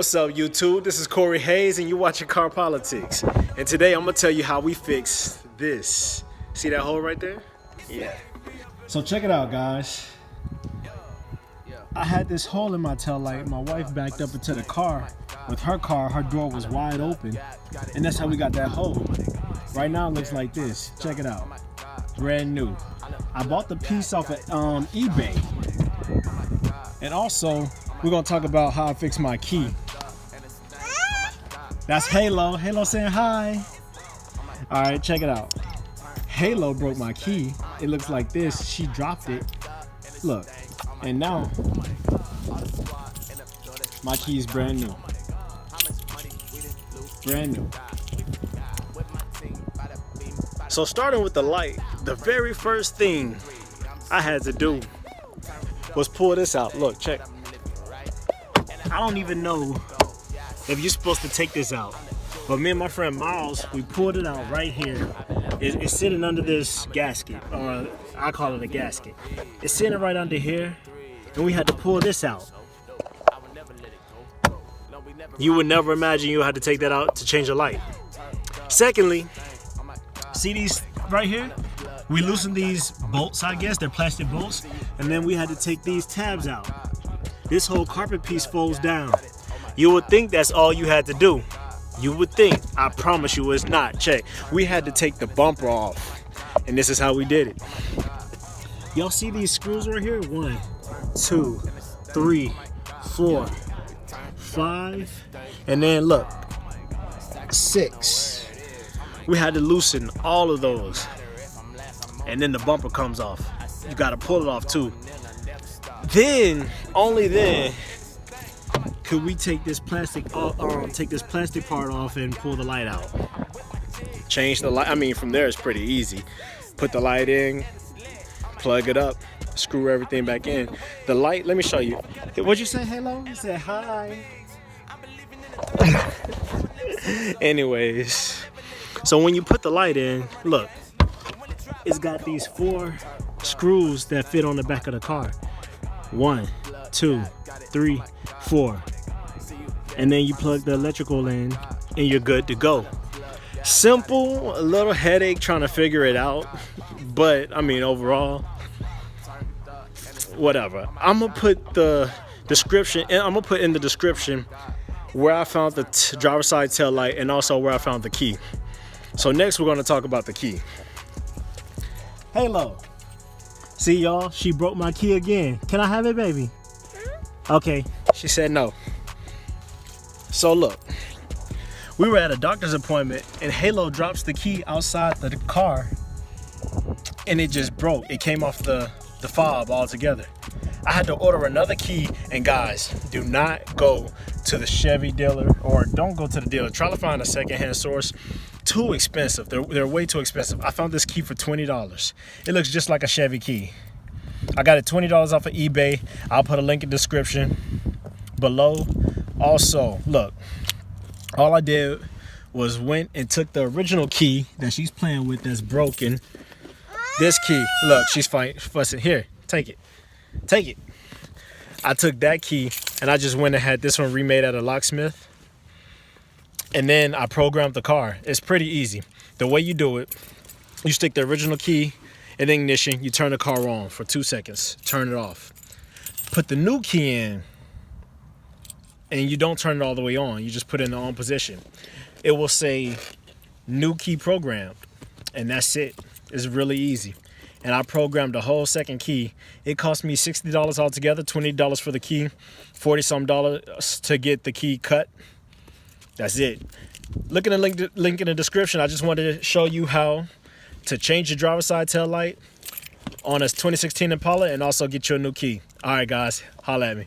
What's up, YouTube? This is Corey Hayes, and you're watching Car Politics. And today I'm gonna tell you how we fix this. See that hole right there? Yeah. So check it out, guys. I had this hole in my tail light. My wife backed up into the car. With her car, her door was wide open, and that's how we got that hole. Right now it looks like this. Check it out. Brand new. I bought the piece off of eBay. And also, we're gonna talk about how I fixed my key. That's Halo. Halo saying hi. All right, check it out. Halo broke my key. It looks like this. She dropped it. Look, and now my key is brand new. Brand new. So starting with the light, the very first thing I had to do was pull this out. Look, check. I don't even know if you're supposed to take this out, but me and my friend Miles, we pulled it out right here. It's sitting under this gasket, or I call it a gasket. It's sitting right under here, and we had to pull this out. You would never imagine you had to take that out to change a light. Secondly, see these right here? We loosened these bolts, I guess, they're plastic bolts, and then we had to take these tabs out. This whole carpet piece folds down. You would think that's all you had to do. You would think. I promise you it's not. Check. We had to take the bumper off, and this is how we did it. Y'all see these screws right here? 1, 2, 3, 4, 5, and then look, 6. We had to loosen all of those, and then the bumper comes off. You got to pull it off too. Then, only then, could we take this plastic part off and pull the light out. Change the light. I mean, from there it's pretty easy. Put the light in, plug it up, screw everything back in. The light, let me show you. What'd you say, Halo? You said hi. Anyways, so when you put the light in, look, it's got these 4 screws that fit on the back of the car. 1, 2, 3, 4. And then you plug the electrical in and you're good to go. Simple, a little headache trying to figure it out, but I mean overall, whatever. I'm gonna put the description, and I'm gonna put in the description where I found the driver's side tail light and also where I found the key. So next we're gonna talk about the key. Halo. See y'all, she broke my key again. Can I have it, baby? Okay, she said no. So look, we were at a doctor's appointment and Halo drops the key outside the car and it just broke. It came off the fob altogether. I had to order another key, and guys, do not go to the Chevy dealer, or don't go to the dealer. Try to find a secondhand source. Too expensive. They're way too expensive. I found this key for $20. It looks just like a Chevy key. I got it $20 off of eBay. I'll put a link in the description below. Also, look, all I did was went and took the original key that she's playing with that's broken. This key, look, she's fussing. Here, take it. Take it. I took that key and I just went and had this one remade at a locksmith. And then I programmed the car. It's pretty easy. The way you do it, you stick the original key in the ignition, you turn the car on for 2 seconds, turn it off. Put the new key in, and you don't turn it all the way on. You just put it in the on position. It will say new key programmed, and that's it. It's really easy. And I programmed the whole second key. It cost me $60 altogether, $20 for the key, $40-some to get the key cut. That's it. Look at the link in the description. I just wanted to show you how to change your driver's side tail light on a 2016 Impala and also get you a new key. All right, guys, holla at me.